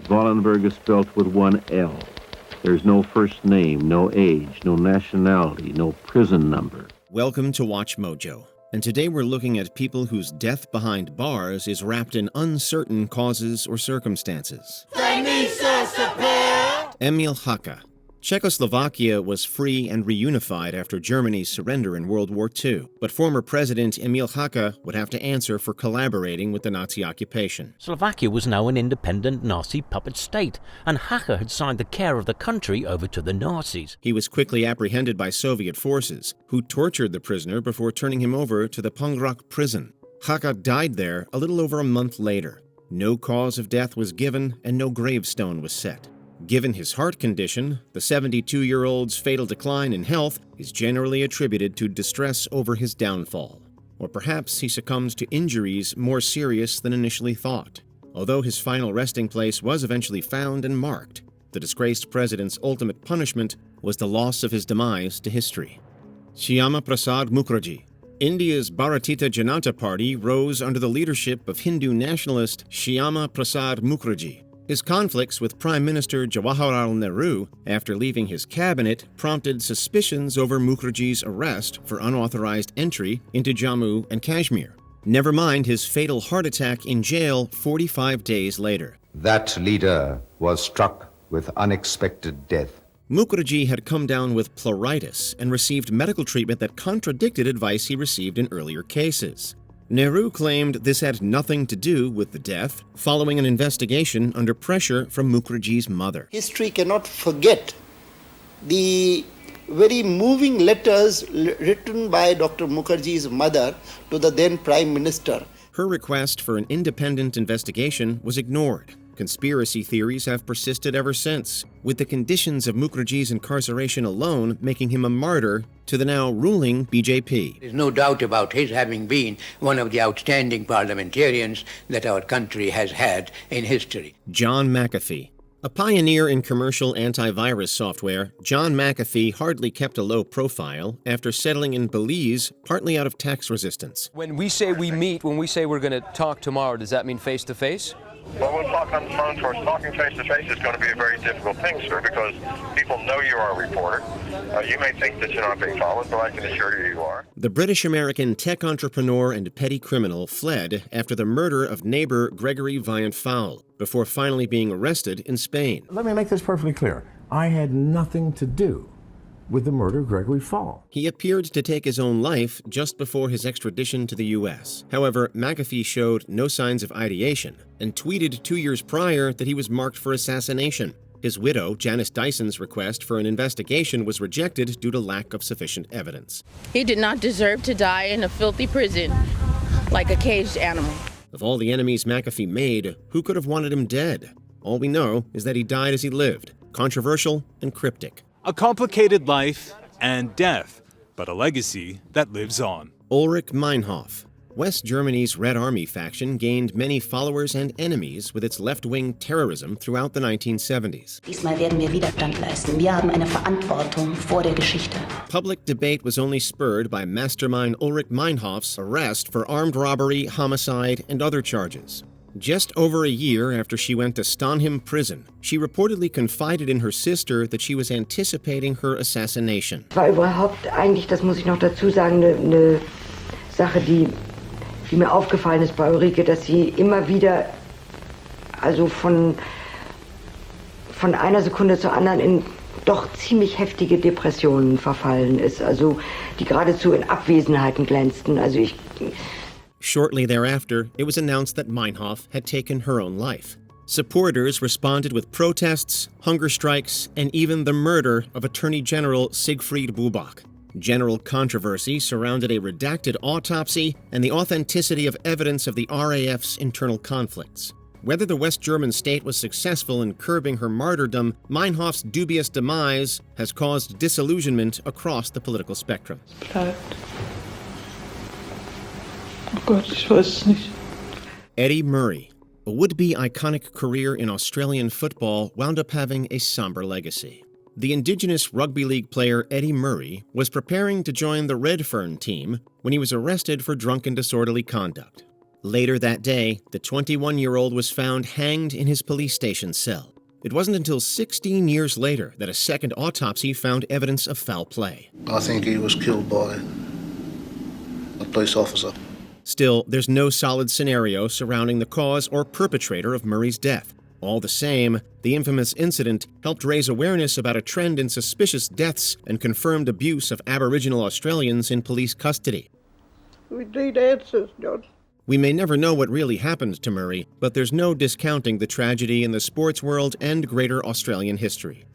Wallenberg is spelt with one L. There's no first name, no age, no nationality, no prison number. Welcome to Watch Mojo. And today we're looking at people whose death behind bars is wrapped in uncertain causes or circumstances. Tanisha Chappelle! Emil Hácha. Czechoslovakia was free and reunified after Germany's surrender in World War II, but former President Emil Haka would have to answer for collaborating with the Nazi occupation. Slovakia was now an independent Nazi puppet state, and Haka had signed the care of the country over to the Nazis. He was quickly apprehended by Soviet forces, who tortured the prisoner before turning him over to the Pongrak prison. Haka died there a little over a month later. No cause of death was given, and no gravestone was set. Given his heart condition, the 72-year-old's fatal decline in health is generally attributed to distress over his downfall. Or perhaps he succumbs to injuries more serious than initially thought. Although his final resting place was eventually found and marked, the disgraced president's ultimate punishment was the loss of his demise to history. Shiama Prasad Mukraji. India's Bharatiya Janata Party rose under the leadership of Hindu nationalist Shiama Prasad Mukraji. His conflicts with Prime Minister Jawaharlal Nehru after leaving his cabinet prompted suspicions over Mukraji's arrest for unauthorized entry into Jammu and Kashmir. Never mind his fatal heart attack in jail 45 days later. That leader was struck with unexpected death. Mukraji had come down with pleuritis and received medical treatment that contradicted advice he received in earlier cases. Nehru claimed this had nothing to do with the death, following an investigation under pressure from Mukraji's mother. History cannot forget the very moving letters written by Dr. Mukherjee's mother to the then Prime Minister. Her request for an independent investigation was ignored. Conspiracy theories have persisted ever since, with the conditions of Mukraji's incarceration alone making him a martyr to the now ruling BJP. There's no doubt about his having been one of the outstanding parliamentarians that our country has had in history. John McAfee. A pioneer in commercial antivirus software, John McAfee hardly kept a low profile after settling in Belize, partly out of tax resistance. When we say we meet, when we say we're going to talk tomorrow, does that mean face-to-face? Well, we'll talk on the phone first. Talking face-to-face is going to be a very difficult thing, sir, because people know you are a reporter. You may think that you're not being followed, but I can assure you you are. The British-American tech entrepreneur and petty criminal fled after the murder of neighbor Gregory Viant-Fowl, before finally being arrested in Spain. Let me make this perfectly clear. I had nothing to do with the murder of Gregory Fall. He appeared to take his own life just before his extradition to the U.S. However, McAfee showed no signs of ideation and tweeted 2 years prior that he was marked for assassination. His widow, Janice Dyson's request for an investigation was rejected due to lack of sufficient evidence. He did not deserve to die in a filthy prison like a caged animal. Of all the enemies McAfee made, who could have wanted him dead? All we know is that he died as he lived, controversial and cryptic. A complicated life and death, but a legacy that lives on. Ulrich Minhoff. West Germany's Red Army faction gained many followers and enemies with its left-wing terrorism throughout the 1970s. Diesmal werden wir Widerstand leisten. Wir haben eine Verantwortung vor der Geschichte. Public debate was only spurred by mastermind Ulrike Meinhof's arrest for armed robbery, homicide, and other charges. Just over a year after she went to Stoneham prison, she reportedly confided in her sister that she was anticipating her assassination. War überhaupt eigentlich, das muss ich noch dazu sagen, eine Sache, die mir aufgefallen ist bei Ulrike, dass sie immer wieder, also von einer Sekunde zur anderen in doch ziemlich heftige Depressionen verfallen ist, also die geradezu in Abwesenheiten glänzten. Also Shortly thereafter, it was announced that Meinhof had taken her own life. Supporters responded with protests, hunger strikes, and even the murder of Attorney General Siegfried Buback. General controversy surrounded a redacted autopsy and the authenticity of evidence of the RAF's internal conflicts. Whether the West German state was successful in curbing her martyrdom, Meinhof's dubious demise has caused disillusionment across the political spectrum. Oh Gott, ich weiß es nicht. Eddie Murray. A would-be iconic career in Australian football wound up having a somber legacy. The Indigenous rugby league player Eddie Murray was preparing to join the Redfern team when he was arrested for drunken disorderly conduct. Later that day, the 21-year-old was found hanged in his police station cell. It wasn't until 16 years later that a second autopsy found evidence of foul play. I think he was killed by a police officer. Still, there's no solid scenario surrounding the cause or perpetrator of Murray's death. All the same, the infamous incident helped raise awareness about a trend in suspicious deaths and confirmed abuse of Aboriginal Australians in police custody. We need answers, John. We may never know what really happened to Murray, but there's no discounting the tragedy in the sports world and greater Australian history.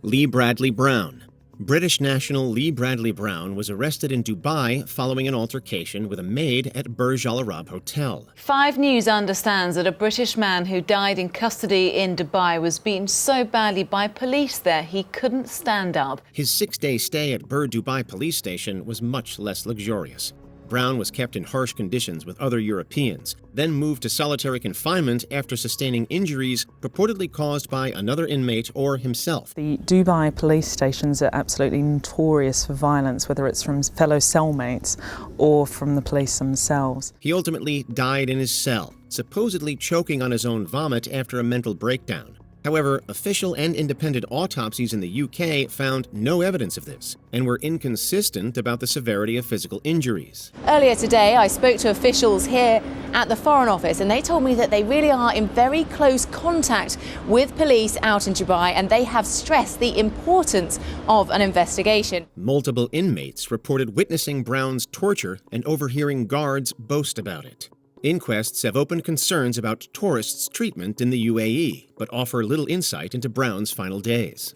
Lee Bradley Brown. British national Lee Bradley Brown was arrested in Dubai following an altercation with a maid at Burj Al Arab Hotel. 5 News understands that a British man who died in custody in Dubai was beaten so badly by police there he couldn't stand up. His 6-day stay at Bur Dubai police station was much less luxurious. Brown was kept in harsh conditions with other Europeans, then moved to solitary confinement after sustaining injuries purportedly caused by another inmate or himself. The Dubai police stations are absolutely notorious for violence, whether it's from fellow cellmates or from the police themselves. He ultimately died in his cell, supposedly choking on his own vomit after a mental breakdown. However, official and independent autopsies in the UK found no evidence of this and were inconsistent about the severity of physical injuries. Earlier today, I spoke to officials here at the Foreign Office, and they told me that they really are in very close contact with police out in Dubai, and they have stressed the importance of an investigation. Multiple inmates reported witnessing Brown's torture and overhearing guards boast about it. Inquests have opened concerns about tourists' treatment in the UAE, but offer little insight into Brown's final days.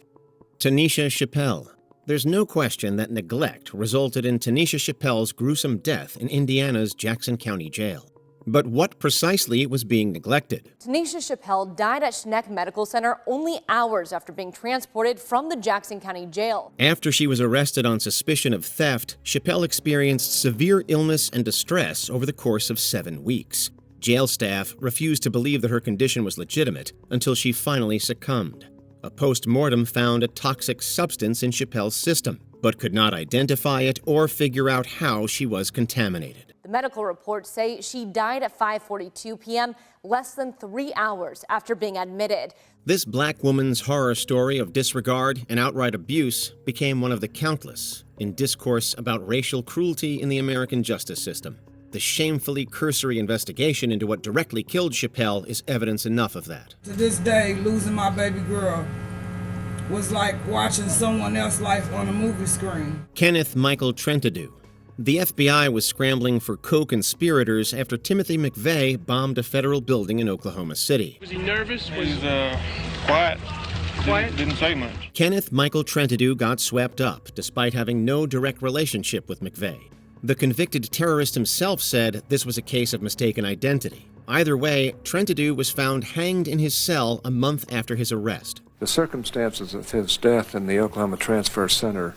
Tanisha Chappelle. There's no question that neglect resulted in Tanisha Chappelle's gruesome death in Indiana's Jackson County Jail. But what precisely was being neglected? Tanisha Chappelle died at Schneck Medical Center only hours after being transported from the Jackson County Jail. After she was arrested on suspicion of theft, Chappelle experienced severe illness and distress over the course of 7 weeks. Jail staff refused to believe that her condition was legitimate until she finally succumbed. A post-mortem found a toxic substance in Chappelle's system, but could not identify it or figure out how she was contaminated. The medical reports say she died at 5:42 p.m., less than 3 hours after being admitted. This black woman's horror story of disregard and outright abuse became one of the countless in discourse about racial cruelty in the American justice system. The shamefully cursory investigation into what directly killed Chappelle is evidence enough of that. To this day, losing my baby girl was like watching someone else's life on a movie screen. Kenneth Michael Trentadoo. The FBI was scrambling for co-conspirators after Timothy McVeigh bombed a federal building in Oklahoma City. Was he nervous? Was he quiet? Didn't say much. Kenneth Michael Trentadoo got swept up, despite having no direct relationship with McVeigh. The convicted terrorist himself said this was a case of mistaken identity. Either way, Trentadoo was found hanged in his cell a month after his arrest. The circumstances of his death in the Oklahoma Transfer Center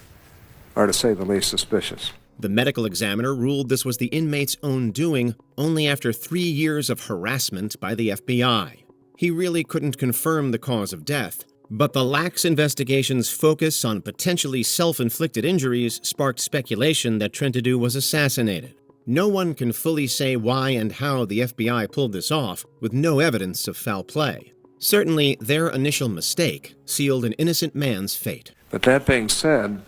are, to say the least, suspicious. The medical examiner ruled this was the inmate's own doing only after 3 years of harassment by the FBI. He really couldn't confirm the cause of death, but the lax investigation's focus on potentially self-inflicted injuries sparked speculation that Trentadoo was assassinated. No one can fully say why and how the FBI pulled this off, with no evidence of foul play. Certainly, their initial mistake sealed an innocent man's fate. But that being said,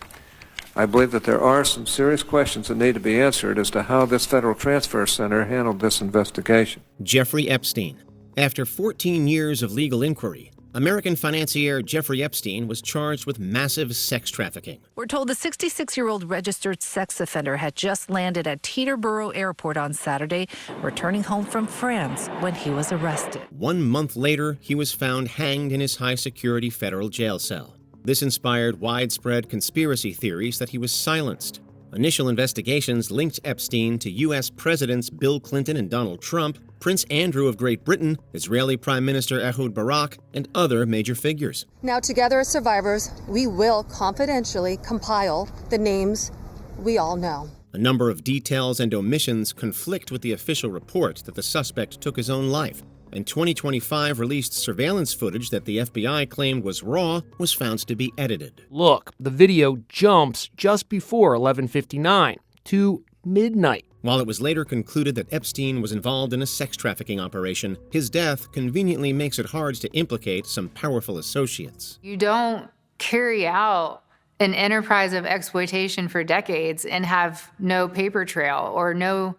I believe that there are some serious questions that need to be answered as to how this Federal Transfer Center handled this investigation. Jeffrey Epstein. After 14 years of legal inquiry, American financier Jeffrey Epstein was charged with massive sex trafficking. We're told the 66-year-old registered sex offender had just landed at Teterboro Airport on Saturday, returning home from France when he was arrested. 1 month later, he was found hanged in his high-security federal jail cell. This inspired widespread conspiracy theories that he was silenced. Initial investigations linked Epstein to U.S. Presidents Bill Clinton and Donald Trump, Prince Andrew of Great Britain, Israeli Prime Minister Ehud Barak, and other major figures. Now, together as survivors, we will confidentially compile the names we all know. A number of details and omissions conflict with the official report that the suspect took his own life, and 2025 released surveillance footage that the FBI claimed was raw was found to be edited. Look, the video jumps just before 11:59 to midnight. While it was later concluded that Epstein was involved in a sex trafficking operation, his death conveniently makes it hard to implicate some powerful associates. You don't carry out an enterprise of exploitation for decades and have no paper trail or no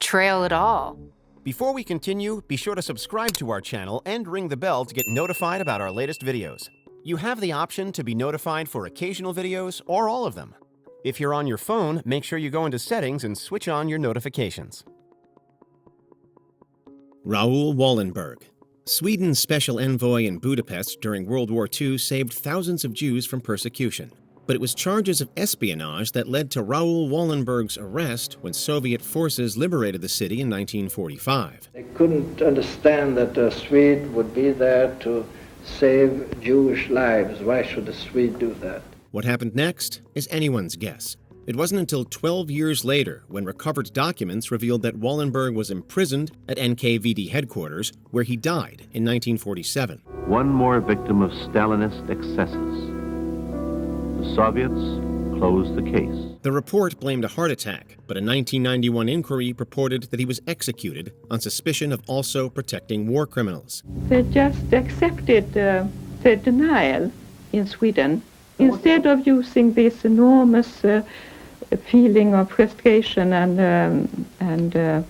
trail at all. Before we continue, be sure to subscribe to our channel and ring the bell to get notified about our latest videos. You have the option to be notified for occasional videos or all of them. If you're on your phone, make sure you go into Settings and switch on your notifications. Raoul Wallenberg. Sweden's special envoy in Budapest during World War II saved thousands of Jews from persecution. But it was charges of espionage that led to Raoul Wallenberg's arrest when Soviet forces liberated the city in 1945. They couldn't understand that a Swede would be there to save Jewish lives. Why should a Swede do that? What happened next is anyone's guess. It wasn't until 12 years later when recovered documents revealed that Wallenberg was imprisoned at NKVD headquarters, where he died in 1947. One more victim of Stalinist excesses. The Soviets closed the case. The report blamed a heart attack, but a 1991 inquiry purported that he was executed on suspicion of also protecting war criminals. They just accepted the denial in Sweden. Instead of using this enormous feeling of frustration and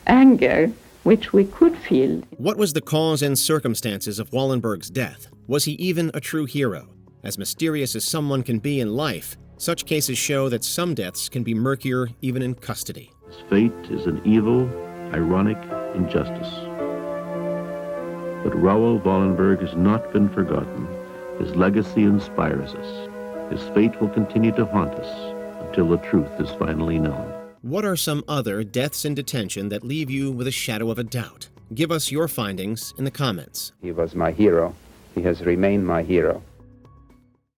anger, which we could feel. What was the cause and circumstances of Wallenberg's death? Was he even a true hero? As mysterious as someone can be in life, such cases show that some deaths can be murkier even in custody. His fate is an evil, ironic injustice. But Raoul Wallenberg has not been forgotten. His legacy inspires us. His fate will continue to haunt us until the truth is finally known. What are some other deaths in detention that leave you with a shadow of a doubt? Give us your findings in the comments. He was my hero. He has remained my hero.